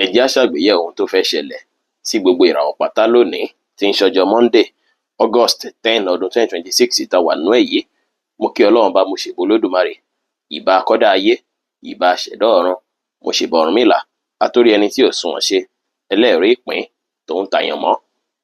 Ẹ jẹ́ á ṣàgbéyẹ̀wò ohun tó fẹ́ ṣẹlẹ̀ sí gbogbo ìràwọ̀ pátá lónìí tí ń ṣọjọ́ Monday, August 10 ọdún 2026 tá wà nínú ẹ̀ yìí. Mo kí Ọlọ́run bá mo ṣèbà Olódùmarè, ìbà akọ́dá ayé, ìbà aṣẹ̀dá ọ̀run, mo ṣèbà Ọ̀rúnmìlà, atórí ẹni tí ò sunwọ̀n ṣe, ẹlẹ́rìí ìpín tòun tàyànmọ́,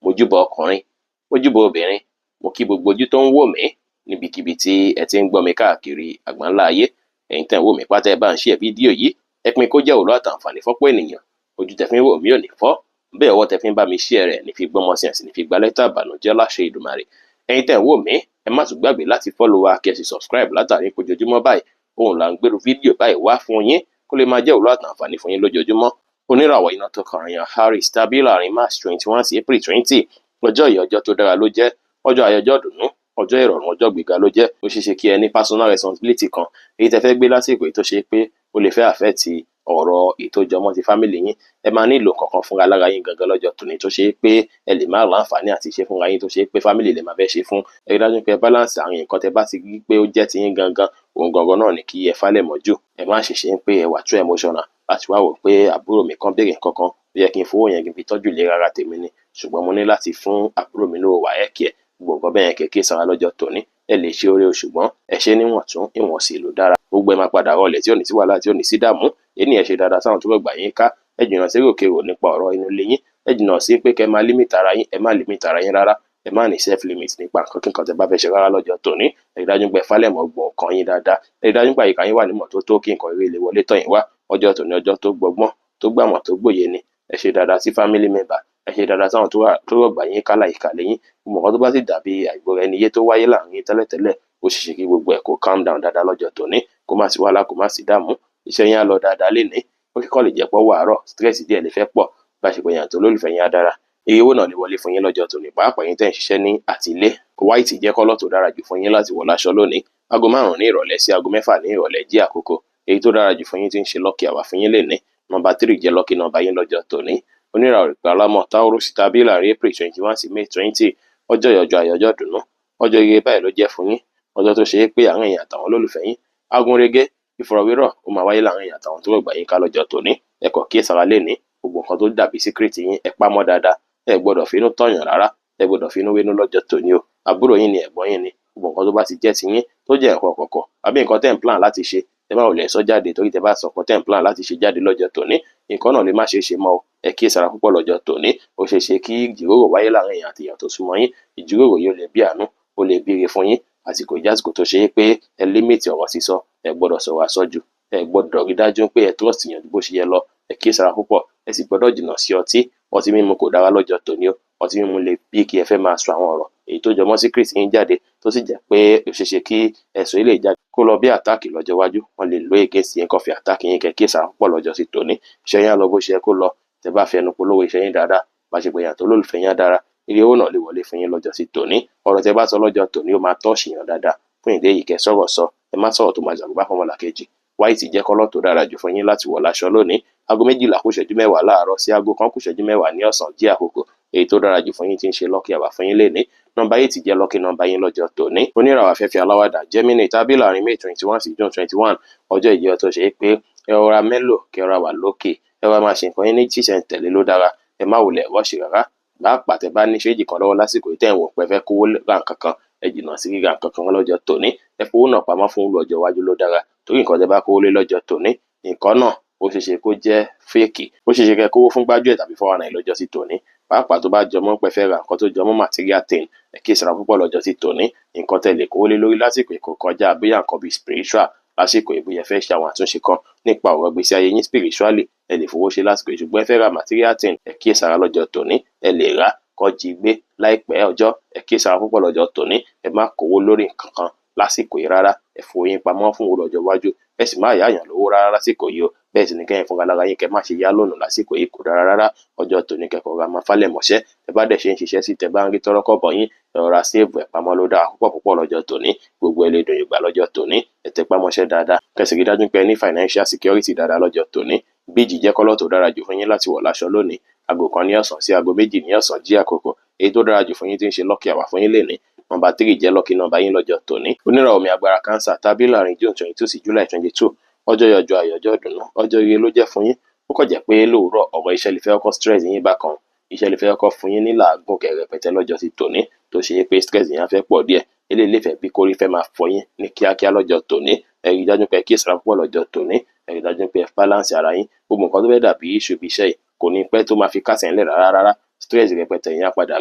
mojúbà ọkùnrin, mojúbà obìnrin, mo kí gbogbo ojú tó ń wò mí níbikíbi tí ẹ ti ń gbọ́ mi káàkiri àgbáńlá ayé. Ẹ̀yin tẹ́ ń wò mí pátá ẹ bá ń share fídíò yìí, ẹ pín kó jẹ́ òwúlò àtàǹfààní fọ́pọ̀ ènìyàn. Ojú tẹ́ fi ń wò mí ò ní fọ́, bẹ́ẹ̀ ọwọ́ tẹ́ fi ń bá mi share rẹ̀ ní fi gbọ́mọ sí àsì ní fi gba lẹ́tà ìbànújẹ́ láṣẹ Èdùmàrè. Ẹ̀yin tẹ́ ń wò mí, ẹ má tún gbàgbé láti follow wa kí ẹ sì subscribe látàrí ojoojúmọ́ báyìí òun là ń gbèrú fídíò báyìí wá fún yín kó lè máa jẹ́ òwúlò àtàǹfààní fún yín lójoojúmọ́. Oníràwọ̀ iná tó kàràyàn Aries tàbí láàrin March 21 sí April 20. Ọjọ́ yìí ọjọ́ tó dára ló jẹ́, ọjọ́ ayọjọ́ dùnú, ọjọ́ ìrọ̀rùn, ọjọ́ gbéga ló jẹ́. Ó ṣeéṣe kí ẹ ní personal responsibility kan èyí tẹ́ fẹ́ gbé lásìkò èyí tó ṣe pé ó lè fẹ́ affect ọ̀rọ̀ ìtójọmọ́ ti family yín. Ẹ máa nílò kankan fúnra lára yín gangan lọ́jọ́ tòní tó ṣe pé ẹ lè má láǹfààní àti ṣe fúnra yín tó ṣe pé family lè máa fẹ́ ṣe fún. Ẹ rí dájú pé ẹ balance àwọn nǹkan tẹ́ bá ti rí pé ó jẹ́ ti yín gangan, òun gangan náà ni kí ẹ falẹ̀ mọ́jú. Ẹ má ṣe ṣe ń pé ẹ wà too emotional láti wá wò pé àbúrò mi kan béèrè nǹkan kan, ó yẹ kí n fowó yẹn fi tọ́jú ìlera ara tèmi ni, ṣùgbọ́n mo ní láti fún àbúrò mi lówó wáyẹ́kì ẹ̀. Gbogbo nǹkan bẹ́ẹ̀ kékeré sára lọ́jọ́ tòní. Ẹ lè ṣe oore o, ṣùgbọ́n ẹ ṣe níwọ̀n tún ìwọ̀n sí ló dára. Gbogbo ẹ máa padà rọlẹ̀ tí ò ní sí wàhálà, tí ò ní sí dààmú. Ènìyàn ṣe dáadáa sáwọn tó fẹ́ gbà yín ká. Ẹ jìnnà sí ròkèrò nípa ọ̀rọ̀ inú ilé yín. Ẹ jìnnà sí pé kẹ́ máa limit ara yín, ẹ má limit ara yín rárá. Ẹ má ní self limit nípa nǹkan kíkan tẹ́ bá fẹ́ ṣe rárá lọ́jọ́ tòní. Ẹ rí dájú pé ẹ falẹ̀ mọ́ gbọ̀n ọkàn yín dáadáa. Ẹ rí dájú pé àyíká yín wà ní mọ́tótó kí nǹkan eré lè wọlé tọ̀ yín wá. Ọjọ́ tòní ọjọ́ tó gbọgbọ́n, tó gbàmọ̀, tó gbòye ni. Ẹ ṣe dáadáa sí family member, ẹ ṣe dáadáa sáwọn tó rọ̀gbà yín ká láyìíká lẹ́yìn. Gbogbo nǹkan tó bá sì dàbí àìgbọ́ra ẹni yé tó wáyé láàrin yín tẹ́lẹ̀tẹ́lẹ̀, ó ṣe ṣe kí gbogbo ẹ̀ kó calm down dáadáa lọ́jọ́ tòní, kó má sí wàhálà, kó má sí dààmú. Iṣẹ́ yín á lọ dáadáa lénìí. Ó kíkọ́ lè jẹ́ pọ̀ wàárọ̀, stress díẹ̀ lè fẹ́ pọ̀, bá ṣe pé yàn tó lólùfẹ́ yín á dára. Iye owó náà lè wọlé fún yín lọ́jọ́ tòní, pàápàá yín tẹ́ ń ṣiṣẹ́ ní àtilé. White jẹ́ kọ́lọ̀ tó dára jù fún yín láti wọ̀ láṣọ lónìí. Aago 5 ní ìrọ̀lẹ́ sí aago 6 ní ìrọ̀lẹ́ jẹ́ àkókò èyí tó dára jù fún yín tí ń ṣe lucky hour fún yín lénìí. Number 3 jẹ́ lucky number yín lọ́jọ́ tòní. Oníràwọ̀ ìpàlámọ̀ Taurus tàbí láàrin April 21 sí May 20. Ọjọ́ ìyọjọ́ ayọjọ́ dùnú, ọjọ́ ire báyìí ló jẹ́ fún yín. Ọjọ́ tó ṣe é pé àwọn èèyàn àtàwọn olólùfẹ́ yín agúnrégé, ìfọ̀rọ̀wérọ̀ ó máa wáyé láàrin èèyàn àtàwọn tó rọ̀gbà yín ká lọ́jọ́ tòní. Ẹ kọ̀ kíyèsára lénìí, gbogbo nǹkan tó dàbí secret yín ẹ pamọ́ dáadáa. Ẹ gbọ́dọ̀ finú tọ̀yàn rárá, ẹ gbọ́dọ̀ finú wénú lọ́jọ́ tòní o. Àbúrò yín ni, ẹ̀gbọ́n yín ni, gbogbo nǹkan tó bá ti jẹ́ ti yín tó jẹ́ nǹkan kọ̀kọ̀ àbí nǹkan tẹ́ ń plan láti ṣe, ẹ má wulẹ̀ sọ jáde torí tẹ́ bá sọ nǹkan tẹ́ ń plan láti ṣe jáde lọ́jọ́ tòní, nǹkan náà lè má ṣe é ṣe mọ́ o. Ẹ kíyèsára púpọ̀ lọ́jọ́ tòní. Ó ṣeé ṣe kí ìjíròrò wáyé láàrin èèyàn àti èèyàn tó súnmọ́ yín. Ìjíròrò yìí ó lè bí àánú, ó lè bí ire fún yín. Àsìkò ìjásìkò tó ṣe é pé ẹ límìtì ọ̀rọ̀ sísọ, ẹ gbọ́dọ̀ sọ̀rọ̀ àsọjù, ẹ gbọ́dọ̀ rí dájú pé ẹ trust yàn bó ṣe yẹ lọ. Ẹ kíyèsára púpọ̀, ẹ sì gbọ́dọ̀ jìnnà sí ọtí. Ọtí mímu kò dára lọ́jọ́ tòní o. Ọtí mímu lè bí kí ẹ fẹ́ máa sọ àwọn ọ̀rọ̀ èyí tó jọmọ́ secret yín jáde, tó sì jẹ́ pé ó ṣeé ṣe kí ẹ̀sùn ilé ìjáde kó lọ bí àtáàkì lọ́jọ́ iwájú. Wọ́n lè lo against yín kó fi àtáàkì yín. Kẹ́ kíyèsára púpọ̀ lọ́jọ́ sí tòní. Iṣẹ́ yín á lọ bó ṣe yẹ kó lọ. Tẹ́ bá fi ẹnu polówó iṣẹ́ yín dáadáa, bá ṣe pé yàn tó lólùfẹ́ yín á dára. Iye owó náà lè wọlé fún yín lọ́jọ́ sí tòní. Ọ̀rọ̀ tẹ́ bá sọ lọ́jọ́ tòní ó máa touch yàn dáadáa. Fún ìdí èyí kẹ́ sọ̀rọ̀ sọ, ẹ má sọ̀rọ̀ tó máa jàgbá fún ọmọlàkejì. White jẹ́ kọ́lọ̀ tó dára jù fún yín láti wọ̀ láṣọ lónìí. Aago 12 kù ìṣẹ́jú 10 láàárọ̀ sí aago 1 kù ìṣẹ́jú 10 ní ọ̀sán jẹ́ àkókò èyí tó dára jù fún yín tí ń ṣe lucky hour fún yín lénìí. Number 8 jẹ́ lucky number yín lọ́jọ́ tòní. Oníràwọ̀ afẹ́fẹ́ aláwàdà Gemini tàbí láàrin May 21 sí June 21. Ọjọ́ ìjẹ́ tó ṣe é pé ẹ rọra mélòó, kẹ́ rọra wà lókè, ẹ rọra máa ṣe nǹkan yín ní ṣísẹ̀ntẹ̀lé ló dára. Ẹ má wulẹ̀ rush rárá. Pàápàá tẹ́ bá ní ṣéèjì kan lọ́wọ́ lásìkò yìí tẹ́ ń wò pé ẹ fẹ́ kówó ra nǹkan kan, ẹ jìnnà sí ríra nǹkan kan lọ́jọ́ tòní. Ẹ fowó náà pamọ́ fún ọjọ́ iwájú ló dára. Torí nǹkan tẹ́ bá kówó lé lọ́jọ́ tòní, nǹkan náà ó ṣeé ṣe kó jẹ́ fake. Ó ṣeé ṣe kẹ́ kówó fún gbájúẹ̀ tàbí 419 lọ́jọ́ sí tòní. Pàápàá tó bá jọmọ́ pé fẹ́ ra nǹkan tó jọmọ́ material thing, ẹ kíyèsára púpọ̀ lọ́jọ́ sí tòní. Nǹkan tẹ́ lè kówó lé lórí lásìkò ìkó kọjá bóyá nǹkan bíi spiritual lásìkò ìbúyẹ fẹ́ ṣe àwọn àtúnṣe kan nípa ọ̀rọ̀ gbèsè ayé yín spiritually, ẹ lè fowó ṣe lásìkò ìṣùgbọ́n ẹ fẹ́ ra material thing, ẹ kíyèsára lọ́jọ́ tòní. Ẹ lè rà kó jí gbé láìpẹ́ ọjọ́. Ẹ kíyèsára púpọ̀ lọ́jọ́ tòní. Ẹ má kówó lórí nǹkan kan lásìkò yìí rárá. Ẹ fowó yín pamọ́ fún ọjọ́ iwájú. Ẹ sì má yáyàn lówó rárá lásìkò yìí o. Bẹ́ẹ̀ sì ni kẹ́yìn fúnra lára yín kẹ́ má ṣe yá lónà lásìkò yìí, kò dára rárá. Ọjọ́ tòní kẹ́kọ̀ọ́ ra máa falẹ̀ mọ́ṣẹ́. Tẹ́ bá dẹ̀ ṣe ń ṣiṣẹ́ sí, tẹ́ bá ń rí tọ́rọ́kọ́bọ̀ yín, ẹ rọra save ẹ̀ pamọ́ ló dára púpọ̀ lọ́jọ́ tòní. Gbogbo ẹlẹ́dùn ìgbà lọ́jọ́ tòní. Ẹ tẹpá mọ́ṣẹ́ dáadáa. Kẹ́sì rí dájú pé ẹ ní financial security dáadáa lọ́jọ́ tòní. Bíjì jẹ́ kọ́lọ̀ tó dára jù fún yín láti wọ̀ láṣọ lónìí. Aago 1 ní ọ̀sán sí aago 2 ní ọ̀sán jí àkókò èyí tó dára jù fún yín tí ń ṣe lucky hour fún yín lénìí. Number 3 jẹ́ lucky number yín lọ́jọ́ tòní. Oníràwọ̀ mi agbára Cancer tàbí láàrin June 22 sí July 22. Ọjọ́ ìyọjọ́ ayọjọ́ dùnú, ọjọ́ ire ló jẹ́ fún yín. ó kàn jẹ́ pé lóòrọ̀ ọ̀rọ̀ iṣẹ́ lè fẹ́ kọ́kọ́ stress yín bákan, iṣẹ́ lè fẹ́ kọ́kọ́ fún yín ní làágùn kẹrẹpẹtẹ lọ́jọ́ ti tòní tó ṣe pé stress yẹn á fẹ́ pọ̀ díẹ̀, eléyìí lè fẹ́ bí kórí fẹ́ máa fọ yín ní kíákíá lọ́jọ́ tòní. Ẹ rí dájú pé ẹ kíyèsára púpọ̀ lọ́jọ́ tòní, ẹ rí dájú pé ẹ balance ara yín, gbogbo nǹkan tó fẹ́ dàbí issue bí iṣẹ́ yìí kò ní pẹ́ tó máa fi kásẹ̀ ńlẹ̀ rárá, stress rẹpẹtẹ yẹn á padà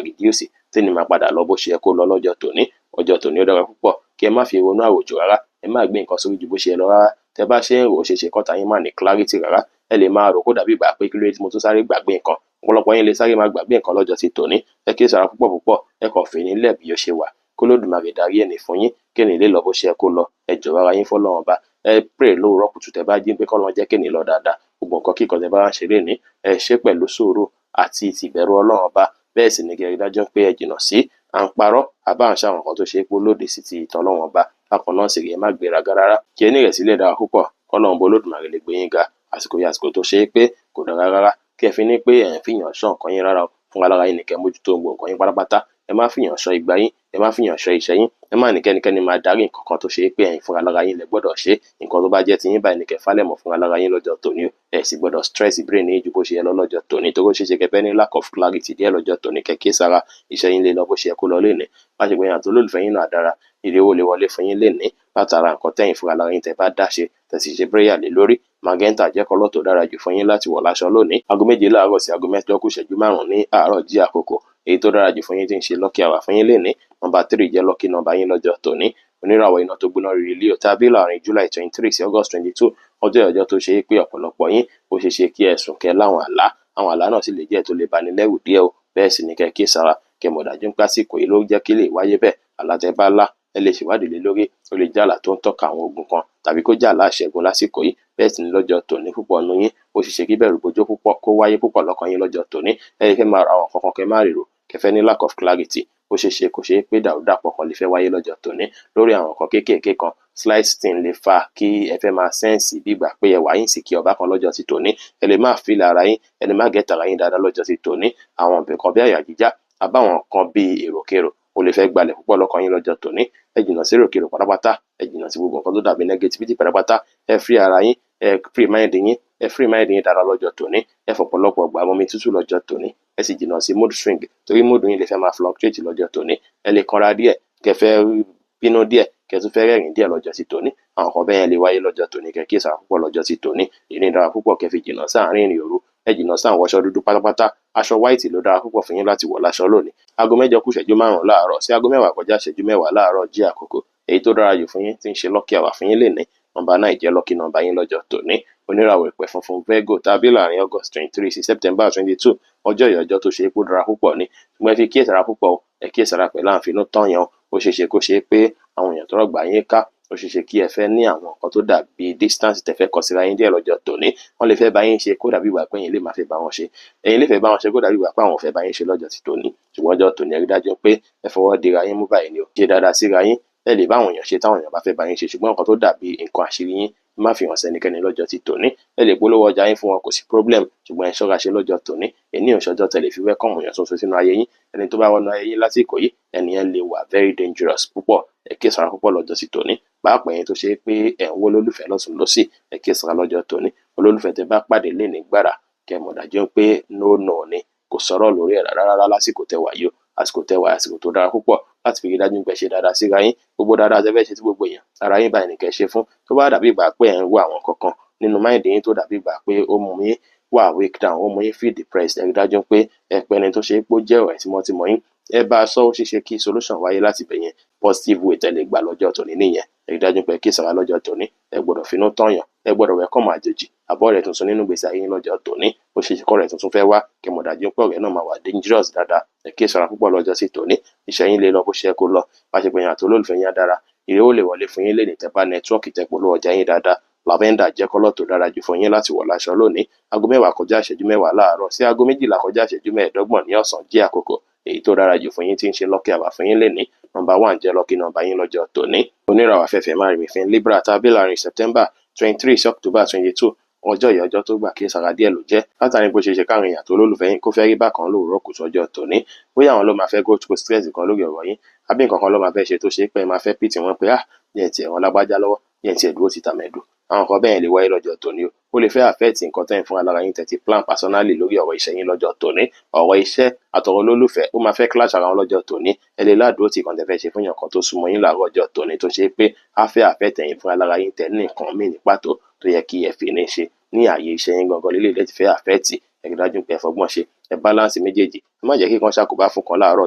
reduce tí ní máa padà lọ bó ṣe yẹ kó lọ lọ́jọ́ tòní. Ọjọ́ tòní ó dára púpọ̀ kí ẹ má fi ronú àròjù rárá, ẹ má gbé nǹkan sórí ju bó ṣe yẹ lọ rárá. Tẹ bá ṣe ń rò ó ṣeéṣe kọ́ta yín má ní clarity rárá, ẹ lè máa rò kó dàbí ìgbà pé kí ló dé tí mo tún sáré gbàgbé nǹkan. Ọ̀pọ̀lọpọ̀ yín lè sáré máa gbàgbé nǹkan lọ́jọ́ ti tòní. Ẹ kíyèsára púpọ̀, ẹ kàn fi nílẹ̀ bí ó ṣe wà, k'Olódùmarè darí ẹni fún yín, kéni lè lọ bó ṣe yẹ kó lọ. Ẹ jọ̀wọ́ ara yín f'Ọlọ́run Ọba, ẹ pray lóòrọ̀ kùtù tẹ bá jí pé k'Ọlọ́run jẹ́ kéni lọ dáadáa. Gbogbo nǹkan kíkan tẹ bá ń ṣe lénìí, ẹ ṣe pẹ̀lú sùúrù àti tìbẹ̀rù Ọlọ́run Ọba. Bẹ́ẹ̀ sì ni kẹ́ rí dájú pé ẹ jìnnà sí à ń parọ́ àbá ń ṣàwọn nǹkan tó ṣe pé ó lòdì sí ti ìtàn Ọlọ́run Ọba. Bákan náà sì rèé, ẹ má gbéraga rárá, kí ẹní rẹ̀ sílẹ̀ dára púpọ̀, k'Ọlọ́run Ọba Olódùmarè lè gbé yín ga. Àsìkò yìí àsìkò tó ṣe pé kò dára rárá, kí ẹ fi ní pé ẹ̀ ń fìyàn ṣọ́ nǹkan yín rárá o. Fúnra lára yín ni kẹ́ mójútó gbogbo nǹkan yín pátápátá. Ẹ má fìyàn ṣọ́ ìgbà yín, ẹ má fìyàn ṣọ́ iṣẹ́ yín, ẹ má ní kẹ́nikẹ́ni máa darí nǹkan kan tó ṣe pé ẹ̀yin fúnra lára yín lẹ gbọ́dọ̀ ṣe. Nǹkan tó bá jẹ́ ti yín báyìí ni kẹ́ fálẹ̀ mọ́ fúnra lára yín lọ́jọ́ tòní o. Ẹ sì gbọ́dọ̀ stress brain yín ju bó ṣe yẹ lọ lọ́jọ́ tòní, torí ó ṣeéṣe kẹ́ fẹ́ ní lack of clarity díẹ̀ lọ́jọ́ tòní. Kẹ́ kíyèsára, iṣẹ́ yín lè lọ bó ṣe yẹ kó lọ lénìí. Bá ṣe pé ẹ̀yin àti olólùfẹ́ yín náà dára, ire owó lè wọlé fún yín lénìí látara nǹkan tẹ́yin fúnra lára yín tẹ́ bá dá ṣe, tẹ́ sì ṣe prayer lé lórí. Magenta jẹ́ kọ́lọ̀ tó dára jù fún yín láti wọ̀ láṣọ lónìí. Aago 7 láàárọ̀ sí aago 8 kù ìṣẹ́jú 5 ní àárọ̀ jí àkókò. Èyí tó dára jù fún yín tí ń ṣe lucky hour fún yín lénìí. Number 3 jẹ́ lucky number yín lọ́jọ́ tòní. Oníràwọ̀ iná tó gbóná rere Leo tàbí láàrin July 23 sí August 22. Ọjọ́ tó ṣe pé ọ̀pọ̀lọpọ̀ yín ó ṣeéṣe kí ẹ sùn kẹ́ láwọn àlá. Àwọn àlá náà sì lè jẹ́ tó lè bani lẹ́rù díẹ̀ o. Bẹ́ẹ̀ sì ni kẹ́ kíyèsára, kẹ́ mọ̀ dájú pé àsìkò yìí ló jẹ́ kí lè wáyé bẹ́ẹ̀. Àlá tẹ́ bá lá, ẹ lè ṣèwádìí lé lórí, ó lè jẹ́ àlá tó ń tọ́ka àwọn ogun kan tàbí kó jẹ́ àlá ìṣẹ́gun lásìkò yìí. Bẹ́ẹ̀ sì ni lọ́jọ́ tòní púpọ̀ nínú yín ó ṣeéṣe kí bẹ̀rù bojo púpọ̀ kó wáyé púpọ̀ lọ́kàn yín lọ́jọ́ tòní. Ẹ lè fẹ́ máa ra àwọn nǹkan kan kẹ́ má rírò, kẹ́ fẹ́ ní lack of clarity. Ó ṣeéṣe kó ṣe pé dàrúdàpọ̀ kan lè fẹ́ wáyé lọ́jọ́ tòní lórí àwọn nǹkan kéékèèké kan. Slight thing lè fa kí ẹ fẹ́ máa sẹ́ǹsì bí ìgbà pé ẹ wà insecure ọba kan lọ́jọ́ ti tòní. Ẹ lè má feel ara yín, ẹ lè má get ara yín dáadáa lọ́jọ́ ti tòní. Àwọn nǹkan bí àyà jíjá àbáwọn nǹkan bí èròkérò ó lè fẹ́ gbalẹ̀ púpọ̀ lọ́kàn yín lọ́jọ́ tòní. Ẹ jìnnà sí èròkérò pátápátá, ẹ jìnnà sí gbogbo nǹkan tó dàbí negativity pátápátá. Ẹ free ara yín, ẹ free mind yín, ẹ free mind yín dára lọ́jọ́ tòní. Ẹ fọ̀pọ̀lọpọ̀ gbà mọ́mi tútù lọ́jọ́ tòní. Ẹ sì jìnnà sí mood swing, torí mood yín lè fẹ́ máa fluctuate lọ́jọ́ tòní. Ẹ lè kanra díẹ̀, kẹ́ fẹ́ bínú díẹ̀, kẹ́ tún fẹ́ rẹ́rìn díẹ̀ lọ́jọ́ ti tòní. Àwọn nǹkan bẹ́ẹ̀ lè wáyé lọ́jọ́ tòní. Kẹ́ kíyèsára púpọ̀ lọ́jọ́ ti tòní. Ìní dára púpọ̀ kẹ́ fi jìnnà sáàárín ìrìn òru. Ẹ jìnnà sí àwọn aṣọ dúdú pátápátá. Aṣọ white ló dára púpọ̀ fún yín láti wọ̀ láṣọ lónìí. Aago 8 kù ìṣẹ́jú 5 láàárọ̀ sí aago 10 kọjá ìṣẹ́jú 10 láàárọ̀ jí àkókò. Èyí tó dára jù fún yín tí ń ṣe lucky hour fún yín lénìí. Number 9 jẹ́ lucky number yín lọ́jọ́ tòní. Oníràwọ̀ ìpè funfun Virgo tàbí láàrin August 23 sí September 22. Ọjọ́ yìí ọjọ́ tó ṣe pé ó dára púpọ̀ ni. Ṣùgbọ́n ẹ fi kíyèsára púpọ̀ o. Ẹ kíyèsára pẹ̀lú àǹfinú tán yẹn o. Ó ṣeéṣe kó ṣe pé àwọn èèyàn tó rọ̀gbà yín ká, ó ṣeéṣe kí ẹ fẹ́ ní àwọn nǹkan tó dàbí distance tẹ́ fẹ́ kọ síra yín díẹ̀ lọ́jọ́ tòní. Wọ́n lè fẹ́ bá yín ṣe kó dàbí ìgbà pé ẹ̀yin lè máa fẹ́ bá wọn ṣe. Ẹ̀yin lè fẹ́ bá wọn ṣe kó dàbí ìgbà pé àwọn ò fẹ́ bá yín ṣe lọ́jọ́ ti tòní. Ṣùgbọ́n ọjọ́ tòní ẹ rí dájú pé ẹ fọwọ́ dira yín mú báyìí ni o. Ṣe dáadáa síra yín. Ẹ lè bá àwọn èèyàn ṣe táwọn èèyàn bá fẹ́ bá yín ṣe, ṣùgbọ́n nǹkan tó dàbí nǹkan àṣírí yín má fi hàn sẹ́nikẹ́ni lọ́jọ́ ti tòní. Ẹ lè polówó ọjà yín fún wọn, kò sí problem, ṣùgbọ́n ẹ ṣọ́ra ṣe lọ́jọ́ tòní. Èní ò ṣọjọ́ tẹ́ lè fi welcome èèyàn tuntun sínú ayé yín. Ẹni tó bá wọnú ayé yín lásìkò yìí, ẹni yẹn lè wà very dangerous púpọ̀. Ẹ kíyèsára púpọ̀ lọ́jọ́ ti tòní. Pàápàá ẹ̀yin tó ṣe pé ẹ̀ ń wó olólùfẹ́ lọ́tùn lósì, ẹ kíyèsára lọ́jọ́ tòní. Olólùfẹ́ tẹ́ bá pàdé lénìí gbára, kẹ́ mọ̀ dájú pé no ni, kò sọ̀rọ̀ lórí ẹ̀ rárá lásìkò tẹ́ wà yìí o. Àsìkò tẹ́ wà àsìkò tó dára púpọ̀ láti fi rí dájú pé ẹ ṣe dáadáa síra yín. Gbogbo dáadáa tẹ́ fẹ́ ṣe tí gbogbo èèyàn ara yín báyìí ni kẹ́ ṣe fún. Tó bá dàbí ìgbà pé ẹ̀ ń wo àwọn kankan nínú mind yín tó dàbí ìgbà pé ó mú yín wà weak down, ó mú yín feel depressed, ẹ rí dájú pé ẹ pẹ́ ẹni tó ṣe pé ó jẹ́ ọ̀rẹ́ tímọ́tímọ́ yín. Ẹ bá a sọ, ó ṣeéṣe kí solution wáyé láti bẹ̀ yẹn. Positive way tẹ́ lè gbà lọ́jọ́ tòní nìyẹn. Ẹ rí dájú pé kíyèsára lọ́jọ́ tòní. Ẹ gbọ́dọ̀ finú tán yàn, ẹ gbọ́dọ̀ welcome àjèjì àbọ̀ ọ̀rẹ́ tuntun nínú ìgbésí ayé yín lọ́jọ́ tòní. Ó ṣeéṣe kó ọ̀rẹ́ tuntun fẹ́ wá, kẹ́ mọ̀ dájú pé ọ̀rẹ́ náà máa wà dangerous dáadáa. Ẹ kíyèsára púpọ̀ lọ́jọ́ sí tòní. Iṣẹ́ yín lè lọ bó ṣe yẹ kó lọ. Bá ṣe pé ẹ̀yin àti olólùfẹ́ yín á dára, ire ó lè wọlé fún yín lénìí tẹ́ bá nẹ́tíwọ́ọ̀kì tẹ́ polówó ọjà yín dáadáa. Lavender jẹ́ kọ́lọ̀ tó dára jù fún yín láti wọ̀ láṣọ lónìí. Aago 10 kọjá ìṣẹ́jú 10 láàárọ̀ sí aago 12 kọjá ìṣẹ́jú 15 ní ọ̀sán jí àkókò. Èyí tó dára jù fún yín tí ń ṣe lucky hour fún yín lénìí. Number 1 jẹ́ lucky number yín lọ́jọ́ tòní. Oníràwọ̀ afẹ́fẹ́ máa rìn fín Libra tàbí láàrin September 23 sí October 22. Ọjọ́ yìí ọjọ́ tó gbà kíyèsára díẹ̀ ló jẹ́ látàrí bó ṣe ṣe káwọn èèyàn tó olólùfẹ́ yín kó fẹ́ rí bákan lóòrọ̀ kùtù ọjọ́ tòní. Bóyá àwọn ló máa fẹ́ go through stress kan lórí ọ̀rọ̀ yín, àbí nǹkan kan ló máa fẹ́ ṣe tó ṣe pé ẹ máa fẹ́ pìtì wọn pé yẹn tiẹ̀ wọn lágbájá lọ́wọ́, yẹn tiẹ̀ dúró ti tàmẹ̀dù. àwọn nǹkan bẹ́ẹ̀ lè wáyé lọ́jọ́ tòní o. Ó lè fẹ́ affect nǹkan tẹ́yin fúnra lára yín tẹ́ plan personally lórí ọ̀rọ̀ iṣẹ́ yín lọ́jọ́ tòní. Ọ̀rọ̀ iṣẹ́ àtọ̀rọ̀ olólùfẹ́ ó máa fẹ́ clash ara wọn lọ́jọ́ tòní. Ẹ lè ládùúró tí kan tẹ́ fẹ́ ṣe fún èèyàn kan tó súnmọ́ yín láàárọ̀ ọjọ́ tòní tó ṣe pé á fẹ́ affect ẹ̀yin fúnra lára yín tẹ́ ní nǹkan míì ní pàtó tó yẹ kí ẹ fi ní ṣe ní ààyè iṣẹ́ yín gangan lílé ilé ti fẹ́ affect. Ẹ rí dájú pé ẹ fọgbọ́n ṣe, ẹ balance méjèèjì. Ẹ má jẹ́ kí kan ṣàkóbá fún kan láàárọ̀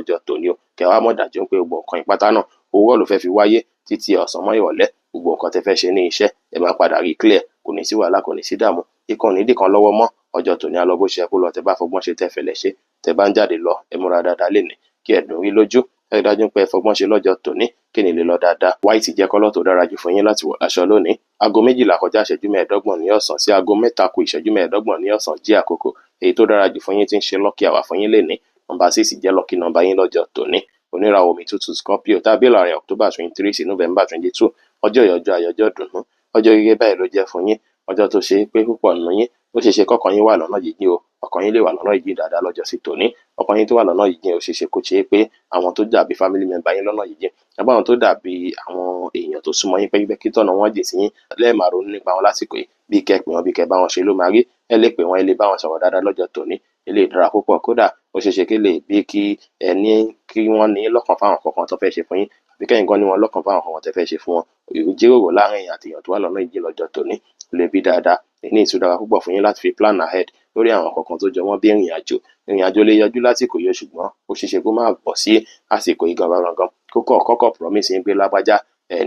ọjọ́ tòní o. Kẹ́ wá mọ̀ dájú pé gbogbo nǹkan ìpátá náà owó ló fẹ́ fi wáyé títí ọ̀sán mọ́ ìrọ̀lẹ́. Gbogbo nǹkan tẹ́ fẹ́ ṣe ní iṣẹ́ ẹ máa padà rí clear, kò ní sí wàhálà, kò ní sí dààmú. Ìkan ní dìkan lọ́wọ́ mọ́ ọjọ́ tòní á lọ bó ṣe yẹ kó lọ. Tẹ́ bá fọgbọ́n ṣe tẹ́ fẹ̀lẹ̀ ṣe, tẹ́ bá ń jáde lọ ẹ múra dáadáa lénìí kí ẹ̀dùn rí lójú. Ẹ rí dájú pé ẹ fọgbọ́n ṣe lọ́jọ́ tòní kí ni lè lọ dáadáa. White jẹ́ kọ́lọ̀ tó dára jù fún yín láti wọ̀ láṣọ lónìí. Aago 12 kọjá ìṣẹ́jú 15 ní ọ̀sán sí aago 3 kù ìṣẹ́jú 15 ní ọ̀sán jí àkókò èyí tó dára jù fún yín tí ń ṣe lucky hour fún yín lénìí. Nọ́mbà 6 jẹ́ lucky nọ́mbà yín lọ́jọ́ tòní. Oníràwọ̀ omi tútù Scorpio tàbí láàrin October 23 sí November 22. Ọjọ́ ìyọjọ́ ayọjọ́ dùnú. Ọjọ́ gẹ́gẹ́ báyìí ló jẹ́ fún yín. Ọjọ́ tó ṣe pé púpọ̀ nínú yín ó ṣeéṣe kọ́kàn yín wà lọ́nà jíjìn o. Ọkàn yín lè wà lọ́nà jíjìn dáadáa lọ́jọ́ sí tòní. Ọkàn yín tó wà lọ́nà jíjìn ó ṣeéṣe kó ṣe pé àwọn tó dàbí family member yín lọ́nà jíjìn àbí àwọn tó dàbí àwọn èèyàn tó súnmọ́ yín pẹ́kípẹ́kí tọ̀nà wọn jìn sí yín lẹ́ẹ̀máa ronú nípa wọn lásìkò yìí. Bí kẹ́ pè wọ́n, bí kẹ́ bá wọn ṣe ló máa rí. Ẹ lè pè wọ́n, ẹ lè bá wọn sọ̀rọ̀ dáadáa lọ́jọ́ tòní. Ilé ìdára púpọ̀ kódà ó ṣeéṣe kí lè bí kí wọ́n ní lọ́kàn fáwọn kankan tó fẹ́ ṣe fún yín àbí kẹ́yìn gan ní wọn lọ́kàn fáwọn kankan tó fẹ́ ṣe fún wọn. Ìjíròrò láàrin èèyàn àti èèyàn tó wà lọ́nà ìjìn lọ́jọ́ tòní lè bí dáadáa. Ní ìtúdára púpọ̀ fún yín láti fi plan ahead lórí àwọn kankan tó jọ mọ́ bí ìrìn àjò. Ìrìn àjò lè yọjú lásìkò yìí ṣùgbọ́n ó ṣeéṣe kó má bọ̀ sí àsìkò yìí gangan. Kọ́kọ́ promise yín pé lágbájá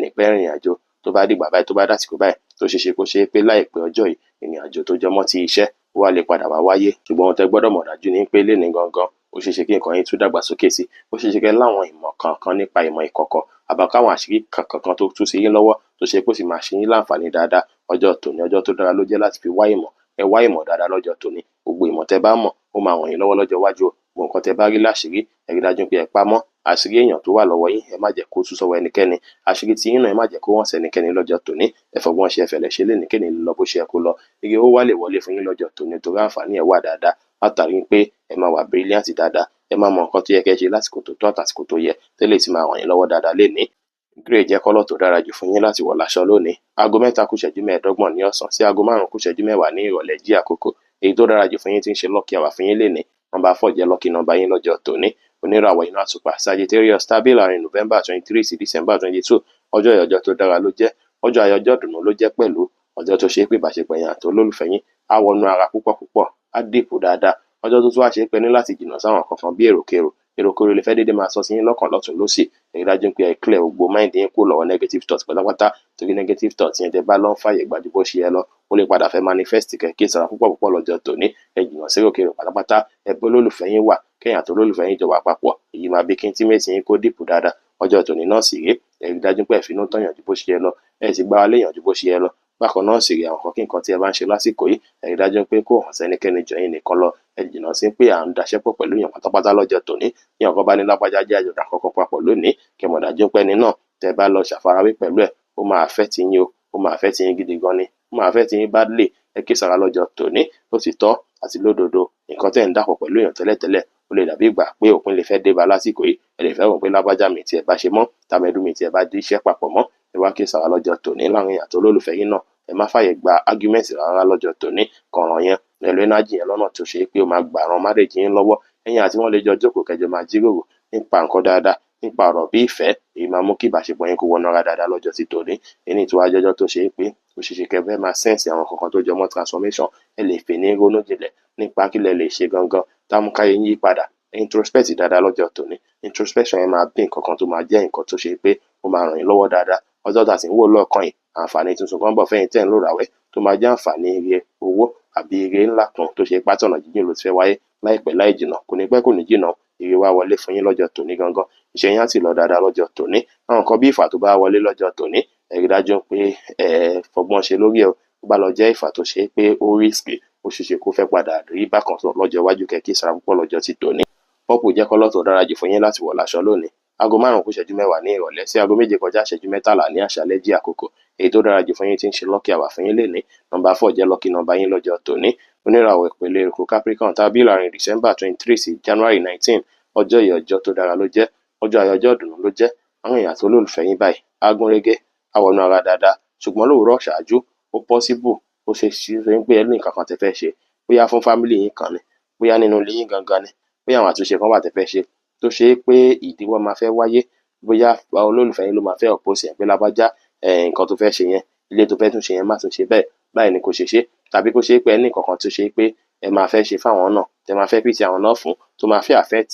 ní pẹ́ ìrìn àjò tó bá dìgbà báyìí tó bá dásìkò báyìí tó ṣeéṣe kó ṣe pé láìpẹ́ ọjọ́ yìí ìrìn àjò tó jọ mọ́ ti iṣẹ́ ó wá lè padà wá wáyé. Ṣùgbọ́n ohun tẹ́ gbọ́dọ̀ mọ̀ dájú ni pé lénìí gangan ó ṣeéṣe kí nǹkan yín tún dàgbàsókè sí. Ó ṣeéṣe kẹ́ láwọn ìmọ̀ kankan nípa ìmọ̀ ìkọ̀kọ̀ àbákáwọn àṣírí kankan tó tú sí yín lọ́wọ́ tó ṣe pé ó sì máa ṣe yín láǹfààní dáadáa. Ọjọ́ tòní ọjọ́ tó dára ló jẹ́ láti fi wá ìmọ̀. Ẹ wá ìmọ̀ dáadáa lọ́jọ́ tòní. Gbogbo ìmọ̀ tẹ́ bá mọ̀ ó máa ràn yín lọ́wọ́ lọ́jọ́ iwájú o. Gbogbo nǹkan tẹ́ bá rí láṣìírí ẹ rí dájú pé ẹ pamọ́. Àṣírí èèyàn tó wà lọ́wọ́ yín ẹ má jẹ́ kó tú sọ́wọ́ ẹnikẹ́ni. Àṣírí tí yín náà ẹ má jẹ́ kó wọ́n sẹ́nikẹ́ni lọ́jọ́ tòní. Ẹ fọgbọ́n ṣe ẹ fẹ̀lẹ̀ ṣe lénìí kí ni lọ bó ṣe yẹ kó lọ. Ire ó wá lè wọlé fún yín lọ́jọ́ tòní torí àǹfààní ẹ̀ wà dáadáa látàrí pé ẹ máa wà brilliant dáadáa. Ẹ máa mọ nǹkan tó yẹ kẹ́ ṣe lásìkò tó tọ́ àtàsìkò tó yẹ tẹ́lẹ̀ tí máa ràn yín lọ́wọ́ dáadáa lénìí. Grey jẹ́ kọ́lọ̀ tó dára jù fún yín láti wọ̀ láṣọ lónìí. Aago 3 kù ìṣẹ́jú 15 ní ọ̀sán sí aago 5 kù ìṣẹ́jú 10 ní ìrọ̀lẹ́ jí àkókò èyí tó dára jù fún yín tí ń ṣe lucky hour fún yín lénìí. Nọ́mbà 4 jẹ́ lucky nọ́mbà yín lọ́jọ́ tòní. Oníràwọ̀ inú àtùpà Sagittarius tàbí láàrin November 23 sí December 22. Ọjọ́ ìyọjọ́ tó dára ló jẹ́. Ọjọ́ ayọjọ́ dùnú ló jẹ́ pẹ̀lú. Ọjọ́ tó ṣe pé ìbáṣepọ̀ yín àti olólùfẹ́ yín á wọnú ara púpọ̀ á dìpọ̀ dáadáa. Ọjọ́ tó tún wá ṣe pé ní láti jìnnà sáwọn kankan bí èròkérò lè fẹ́ dédé máa sọ sí yín lọ́kàn lọ́tùn lósì. Ẹ rí dájú pé ẹ clear gbogbo mind yín kúrò lọ́wọ́ negative thoughts pátápátá torí negative thoughts yẹn tẹ́ bá lọ ń fàyè gbà ju bó ṣe yẹ lọ ó lè padà fẹ́ manifest kẹ̀kẹ́ sára púpọ̀ lọ́jọ́ tòní. Ẹ jìnnà sí èròkérò pátápátá. Ẹ bá olólùfẹ́ yín wà kẹ́yìn àti olólùfẹ́ yín jọ wà papọ̀. Èyí máa bí kí intimacy yín kó dìpọ̀ dáadáa. Ọjọ́ tòní náà sì rí. Ẹ rí dájú pé ẹ finú tán yàn ju bó ṣe yẹ lọ. Ẹ sì gbára lé yàn ju bó ṣe yẹ lọ. Bákan náà sì rí àwọn nǹkan tí ẹ bá ń ṣe lásìkò yìí ẹ rí dájú pé kò hàn sẹ́nikẹ́ni jọ yín nìkan lọ. Ẹ jìnnà sí pé à ń daṣẹ́ pọ̀ pẹ̀lú èèyàn pátápátá lọ́jọ́ tòní. Ní ọ̀kan bá ní lágbájá jẹ́ àjọ̀dá kankan papọ̀ lónìí kẹ́ mọ̀ dájú pé ẹni náà tẹ́ bá lọ ṣàfarawé pẹ̀lú ẹ̀ ó máa affect yín o. Ó máa affect yín gidi gan ni. Ó máa affect yín badly. Ẹ kíyèsára lọ́jọ́ tòní. Ó ti tọ́ àti lódodo nǹkan tẹ́ ń dàpọ̀ pẹ̀lú èèyàn tẹ́lẹ̀tẹ́lẹ̀ ó lè dàbí ìgbà pé òpin lè fẹ́ dé bá lásìkò yìí. Ẹ lè fẹ́ rò pé lágbájá mi tí ẹ bá ṣe mọ́ tàmẹ́dù mi tí ẹ bá dí iṣẹ́ papọ̀ mọ́. Ẹ wá kíyèsára lọ́jọ́ tòní láàrin èèyàn àti olólùfẹ́ yín náà. Ẹ má fàyè gba argument rárá lọ́jọ́ tòní. Kọ̀ọ̀ràn yẹn pẹ̀lú energy yẹn lọ́nà tó ṣe pé ó máa gbà ran marriage yín lọ́wọ́. Ẹ̀yin àti wọ́n lè jọ jókòó kẹjọ máa jíròrò nípa nǹkan dáadáa nípa ọ̀rọ̀ bí ìfẹ́. Èyí máa mú kí ìbáṣepọ̀ yín kó wọnú ara dáadáa lọ́jọ́ sí tòní. Èyí tó wá jọjọ́ tó ṣe pé ó ṣeéṣe kẹ́ fẹ́ máa sense àwọn kankan tó jọ mọ́ transformation. Ẹ lè fẹ́ ní ronú jinlẹ̀ nípa kí lẹ lè ṣe gangan támú káyé yín yí padà. Introspect dáadáa lọ́jọ́ tòní. Introspection yẹn máa bí nǹkan kan tó máa jẹ́ nǹkan tó ṣe pé ó máa ràn yín lọ́wọ́ dáadáa. Ọjọ́ tá sì ń wò lọ́ọ̀kan yìí àǹfààní tuntun kan bọ̀ fẹ́yìn tẹ́ ń lò ràwẹ́ tó máa jẹ́ àǹfààní ire owó àbí ire ńlá kan tó ṣe pátọ̀nà jíjìn ló ti fẹ́ wáyé láìpẹ́ láì jìnnà kò ní pẹ́ kò ní jìnnà ire wá wọlé fún yín lọ́jọ́ tòní gangan. Iṣẹ́ yín á sì lọ dáadáa lọ́jọ́ tòní. Àwọn nǹkan bí ìfà tó bá wọlé lọ́jọ́ tòní ẹ rí dájú pé ẹ fọgbọ́n ṣe lórí ẹ̀. Ó bá lọ jẹ́ ìfà tó ṣe pé ó risky ó ṣeéṣe kó fẹ́ padà rí bákan lọ́jọ́ iwájú kẹ́kẹ́ sára púpọ̀ lọ́jọ́ ti tòní. Purple jẹ́ kọ́lọ̀ tó dára jù fún yín láti wọ̀ láṣọ lónìí. Aago 5 kù ìṣẹ́jú 10 ní ìrọ̀lẹ́ sí aago 7 kọjá ìṣẹ́jú 13 ní àṣálẹ́ jí àkókò èyí tó dára jù fún yín tí ń ṣe lucky hour fún yín lénìí. Nọ́mbà 4 jẹ́ lucky nọ́mbà yín lọ́jọ́ tòní. Oníràwọ̀ ìpele èrò Capricorn tàbí láàrin December 23 sí January 19. Ọjọ́ ìyọjọ́ tó dára ló jẹ́. Ọjọ́ ayọjọ́ dùnú ló jẹ́. Àwọn èèyàn àti olólùfẹ́ yín báyìí á gún régé á wọnú ara dáadáa ṣùgbọ́n lówùúrọ̀ ṣáájú ó possible ó ṣe ṣe pé ẹ ní nǹkan kan tẹ́ fẹ́ ṣe, bóyá fún family yín kan ni, bóyá nínú ilé yín gangan ni, bóyá àwọn àtúnṣe kan wà tẹ́ fẹ́ ṣe tó ṣe pé ìdíwọ́ máa fẹ́ wáyé, bóyá olólùfẹ́ yín ló máa fẹ́ oppose ẹ̀ pé lágbájá nǹkan tó fẹ́ ṣe yẹn, ilé tó fẹ́ tún ṣe yẹn má tún ṣe bẹ́ẹ̀, báyìí ni kò ṣe ṣe, tàbí kó ṣe pé ẹ ní nǹkan kan tó ṣe pé ẹ máa fẹ́ ṣe fáwọn náà, tẹ máa fẹ́ pìtì àwọn náà fún, tó máa fẹ́ affect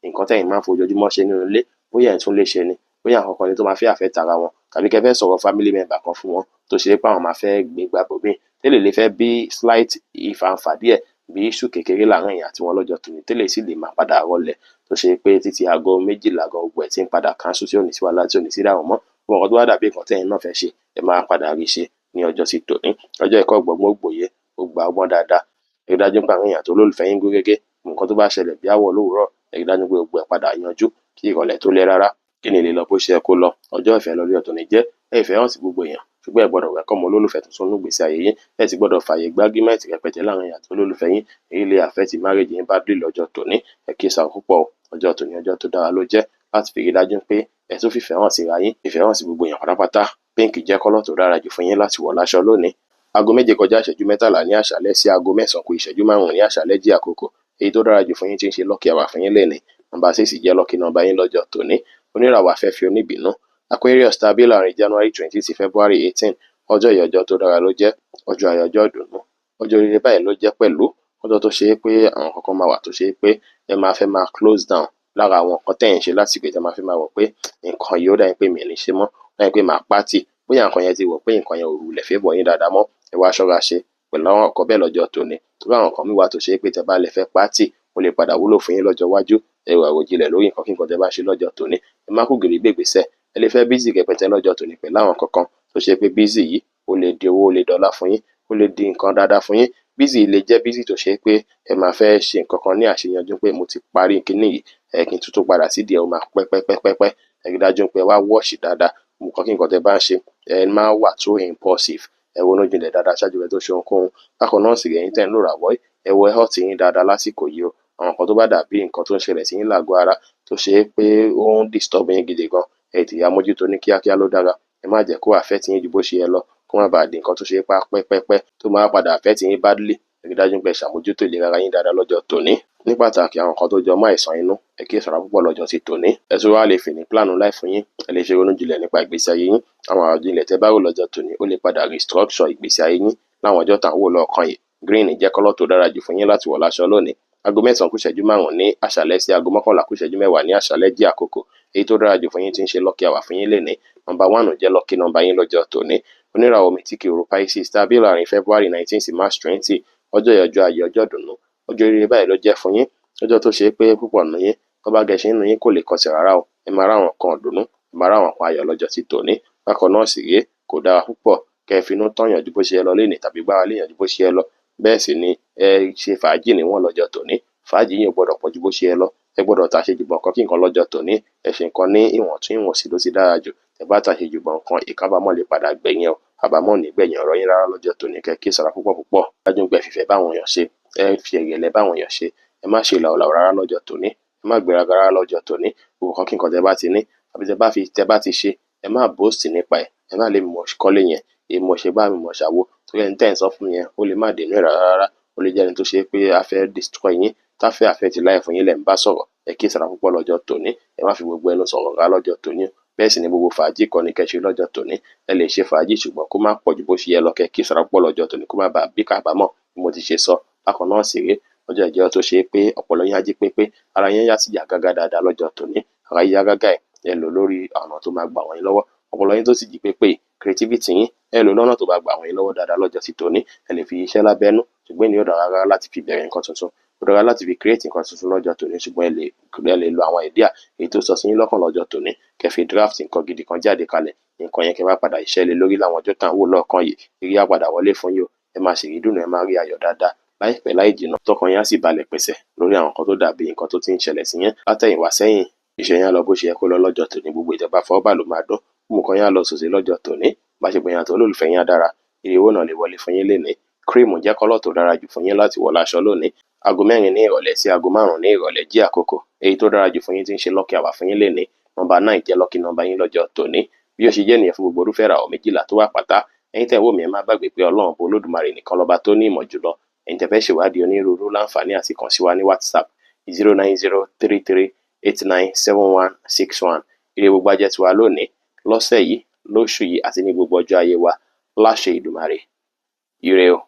nǹkan tẹ́yin máa ń fojoojúmọ́ ṣe nínú ilé, bóyá ẹ̀ tún lè ṣe ni, bóyá nǹkan kan ni tó máa fẹ́ affect ara wọn, tàbí kẹ́ fẹ́ sọ̀rọ̀ family member kan fún wọn tó ṣe pé àwọn máa fẹ́ gbé gbà bòmíì, tẹ́lẹ̀ lè fẹ́ bí slight ìfàǹfà díẹ̀ bí issue kékeré láàrin ẹ̀yin àti wọn lọ́jọ́ tòní, tẹ́lẹ̀ sì lè máa padà rọlẹ̀ tó ṣe pé títí aago 12 gbogbo ẹ̀ tí ń padà cancel tí ò ní sí wàhálà tí ò ní sí dàrú mọ́, wọn kan tó wá dàbí nǹkan tẹ́yin náà fẹ́ ṣe ẹ máa padà rí ṣe ní ọjọ́ sí tòní. Ọjọ́ ìkọ́ gbọ̀ngbọ̀n ògbòye ó gba ọgbọ́n dáadáa, ẹ rí dájú pé àwọn èèyàn tó lólùfẹ́ yín gún régé, nǹkan tó bá ṣẹlẹ̀ bí àwọ̀ lówùúrọ̀ ẹ rí dájú pé gbogbo ẹ̀ padà yanjú kí ìrọ̀lẹ́ tó lẹ́ rárá, kí ni lè lọ bó ṣe yẹ kó lọ. Ọjọ́ ìfẹ́ lórí ọ̀tọ̀ ní jẹ́ ìfẹ́ hàn sí gbogbo èèyàn, ṣùgbọ́n ẹ gbọ́dọ̀ welcome olólùfẹ́ tuntun nínú ìgbésí ayé yín, ẹ sì gbọ́dọ̀ fààyè gba argument rẹpẹtẹ láàrin èèyàn àti olólùfẹ́ yín, èyí lè affect marriage yín badly lọ́jọ́ tòní. Ẹ kíyèsára púpọ̀, ọjọ́ tòní ọjọ́ tó dára ló jẹ́ láti fi rí dájú pé ẹ tún fìfẹ́ hàn síra yín, ìfẹ́ hàn sí gbogbo èèyàn pátápátá. Pink jẹ́ kọ́lọ̀ tó dára jù fún yín láti wọ̀ láṣọ lónìí. Aago 7 kọjá ìṣẹ́jú 13 ní àṣálẹ́ sí aago 9 kù ìṣẹ́jú 5 ní àṣálẹ́ jí àkókò, èyí tó dára jù fún yín tí ń ṣe lucky hour fún yín lénìí. Nọ́mbà 6 jẹ́ lucky number yín lọ́jọ́ tòní. Oníràwọ̀ afẹ́fẹ́ oníbínú Aquarius tàbí láàrin January 20 sí February 18. Ọjọ́ yìí ọjọ́ tó dára ló jẹ́, ọjọ́ ayọ̀, ọjọ́ ìdùnnú, ọjọ́ rere báyìí ló jẹ́ pẹ̀lú ọjọ́ tó ṣe pé àwọn kankan máa wà tó ṣe pé ẹ máa fẹ́ máa close down lára àwọn nǹkan tẹ́yin ṣe láti pé ẹ máa fẹ́ máa wọ̀ pé nǹkan yìí ó dà pé mi ò ní ṣe mọ́, dà pé màá pátì, bóyá nǹkan yẹn ti wọ̀ pé nǹkan yẹn ò rulẹ̀ fẹ́ bọ̀ yín dáadáa mọ́, ẹ wá ṣọ́ra ṣe pẹ̀lú àwọn nǹkan bẹ́ẹ̀ lọ́jọ́ tòní. Tó bá àwọn nǹkan mi wà tó ṣe pé tẹ bá lè fẹ́ pátì ó lè padà wúlò fún yín lọ́jọ́ iwájú, ẹ wà àròjinlẹ̀ lórí nǹkan kí nǹkan tẹ bá ṣe lọ́jọ́ tòní, ẹ má kú gìrì gbègbèsẹ̀, ẹ lè fẹ́ busy rẹpẹtẹ lọ́jọ́ tòní pẹ̀lú àwọn kankan tó ṣe pé busy yìí ó lè di owó, ó lè dọ́là fún yín, ó lè di nǹkan dáadáa fún yín. Busy lè jẹ́ busy tó ṣe pé ẹ máa fẹ́ ṣe nǹkan kan ní àṣeyanjú pé mo ti parí kíní yìí, kí n tuntun padà sí díẹ̀ ó máa pẹ́, ẹ rí dájú pé wá wash dáadáa, nǹkan kí nǹkan tẹ bá ń ṣe ẹ máa wà too impulsive, ẹ ronú jinlẹ̀ dáadáa ṣáájú ẹ tó ṣe ohunkóhun. Bákan náà sì rẹ̀ yín tẹ́ ń lò ràwọ́ ẹ wọ health yín dáadáa lásìkò yìí o, àwọn nǹkan tó bá dàbí nǹkan tó ń ṣẹlẹ̀ sí yín lágọ̀ọ́ ara tó ṣe pé ó ń disturb yín gidi gan, ẹ tètè ya mójútó ní kíákíá ló dára, ẹ má jẹ́ kó affect yín ju bó ṣe yẹ lọ, kó má bàa di nǹkan tó ṣe pẹ́ tó máa padà affect yín badly. Ẹ rí dájú pé ṣàmójútó ìlera ara yín dáadáa lọ́jọ́ tòní. Ní pàtàkì àwọn nǹkan tó jọ mọ́ àìsàn inú ẹ kíyèsára púpọ̀ lọ́jọ́ sí tòní. Ẹ tún wá lè fi ní plan life yín, ẹ lè ṣe ronú jinlẹ̀ nípa ìgbésí ayé yín, àwọn àròjinlẹ̀ tẹ bá rò lọ́jọ́ tòní ó lè padà restructure ìgbésí ayé yín láwọn ọjọ́ tàn wò lọ́ọ̀kan yìí. Green jẹ́ kọ́lọ̀ tó dára jù fún yín láti wọ̀ láṣọ lónìí. Aago 9 kù ìṣẹ́jú 5 ní àṣálẹ́ sí aago 11 kù ìṣẹ́jú 10 ní àṣálẹ́ jí àkókò, èyí tó dára jù fún yín tí ń ṣe lucky hour fún yín lénìí. Nọ́mbà 1 jẹ́ lucky number yín lọ́jọ́ tòní. Oníràwọ̀ Mítíkì Òru Pisces tàbí láàrin February 19 sí March 20. Ọjọ́ yìí ọjọ́ ayọ̀, ọjọ́ ìdùnnú, ọjọ́ rere báyìí ló jẹ́ fún yín, ọjọ́ tó ṣe pé púpọ̀ nínú yín tó bá gẹṣin nínú yín kò lè kọsẹ̀ rárá o, ẹ máa ráwọn kan ìdùnnú, ẹ máa ráwọn kan ayọ̀ lọ́jọ́ sí tòní. Bákan náà sì rèé kò dára púpọ̀ kẹ́ ẹ finú tọ́yàn ju bó ṣe yẹ lọ lénìí tàbí gbára léèyàn ju bó ṣe yẹ lọ, bẹ́ẹ̀ sì ni ẹ ṣe fàájì níwọ̀n lọ́jọ́ tòní. Fàájì yín ò gbọdọ̀ pọ̀ ju bó ṣe yẹ lọ, ẹ gbọdọ̀ tàṣejù bọ̀ nǹkan kí nǹkan lọ́jọ́ tòní, ẹ ṣe nǹkan ní ìwọ̀ntúnwọ̀nsì ló ti dára jù, ẹ bá tàṣejù bọ̀ nǹkan ìkábàámọ̀ lè padà gbẹ̀yìn o, àbámọ̀ ní gbẹ̀yìn ọ̀rọ̀ yín rárá lọ́jọ́ tòní. Kẹ́ kíyèsára púpọ̀ dájú pé fìfẹ́ báwọn èèyàn ṣe, ẹ fi ẹ̀yẹ̀lẹ̀ báwọn èèyàn ṣe, ẹ má ṣe làwùlàwù rárá lọ́jọ́ tòní, ẹ má gbéraga rárá lọ́jọ́ tòní. Gbogbo nǹkan kí nǹkan tẹ bá ti ní àbí tẹ bá ti ṣe ẹ má boast nípa ẹ̀, ẹ má lè mọ̀ kọ́lé yẹn, èèmọ̀ ṣe bá mi mọ̀ ṣàwo, torí ẹni tẹ́ ẹ̀ ń sọ fún yẹn ó lè má dènú ẹ̀ rárá, ó lè jẹ́ ẹni tó ṣe pé a fẹ́ destroy yín, tá fẹ́ affect life fún yín lẹ́ ń bá sọ̀rọ̀. Ẹ kíyèsára púpọ̀ lọ́jọ́ tòní, ẹ má fi gbogbo ẹnu sọ̀rọ̀ rárá lọ́jọ́ tòní, bẹ́ẹ̀ sì ni gbogbo fàájì kọ́ ni kẹ́ ṣe lọ́jọ́ tòní. Ẹ lè ṣe fàájì ṣùgbọ́n kó má pọ̀ ju bó ṣe yẹ lọ, kẹ́ kíyèsára púpọ̀ lọ́jọ́ tòní kó má bàa bí kábàámọ̀ bí mo ti ṣe sọ. Bákan náà sì rèé ọjọ́ ìjẹ́ tó ṣe pé ọpọlọ yín á jí pépé, ara yín yá sí yá gágá dáadáa lọ́jọ́ tòní, ara yín yá gágá ẹ lò lórí ọ̀nà tó máa gbà wọ́n yín lọ́wọ́, ọpọlọ yín tó sì jí pépé creativity yín ẹ lò lọ́nà tó bá gbà wọ́n yín lọ́wọ́ dáadáa lọ́jọ́ sí tòní. Ẹ lè fi iṣẹ́ lábẹ́nú ṣùgbọ́n ènìyàn dára rárá láti fi bẹ̀rẹ̀ nǹkan tuntun, ó dára láti fi create nǹkan tuntun lọ́jọ́ tòní, ṣùgbọ́n ẹ lè lo àwọn idea èyí tó sọ sí yín lọ́kàn lọ́jọ́ tòní, kẹ́ fi draft nǹkan gidi kan jáde kalẹ̀, nǹkan yẹn kẹ́ wá padà iṣẹ́ lé lórí láwọn ọjọ́ tàn wò lọ́ọ̀kan yìí, ìrí á padà wọlé fún yín o, ẹ máa ṣèrí dùnú, ẹ máa rí ayọ̀ dáadáa láìpẹ́ láì jìnnà, tọkàn yín á sì balẹ̀ pẹ̀sẹ̀ lórí àwọn nǹkan tó dàbí nǹkan tó ti ń ṣẹlẹ̀ sí yín látẹ̀yìnwá sẹ́yìn. Iṣẹ́ yín á lọ bó ṣe yẹ kó lọ lọ́jọ́ tòní, gbogbo ìjọba fọwọ́bà ló máa dún, nǹkan yín á lọ sòsè lọ́jọ́ tòní, bá ṣe gbìyànjú olólùfẹ́ yín á dára, ire owó náà lè wọlé fún yín lénìí. Cream jẹ́ kọ́lọ̀ tó dára jù fún yín láti wọ̀ láṣọ lónìí. Aago 4 ní ìrọ̀lẹ́ sí aago 5 ní ìrọ̀lẹ́ jí àkókò, èyí tó dára jù fún yín tí ń ṣe lucky hour fún yín lénìí. Nọ́mbà 9 jẹ́ lucky number yín lọ́jọ́ tòní. Bí ó ṣe jẹ́ nìyẹn fún gbogbo irúfẹ́ ìràwọ̀ méjìlá tó wà pátá ẹ̀yin tẹ́ wò mí ẹ má gbàgbé pé Ọlọ́run Ọba Olódùmarè nìkan lọ́ba tó ní ìmọ̀ jùlọ. Ẹ̀yin tẹ́ fẹ́ ṣèwádìí onírúurú láǹfààní àti kàn sí wa ní WhatsApp 09033897161. Ire gbogbo ajẹ́ tiwa lónìí, lọ́sẹ̀ yìí, lóṣù yìí àti ní gbogbo ọjọ́ ayé wa láṣẹ Ìdùmarè. Ire o.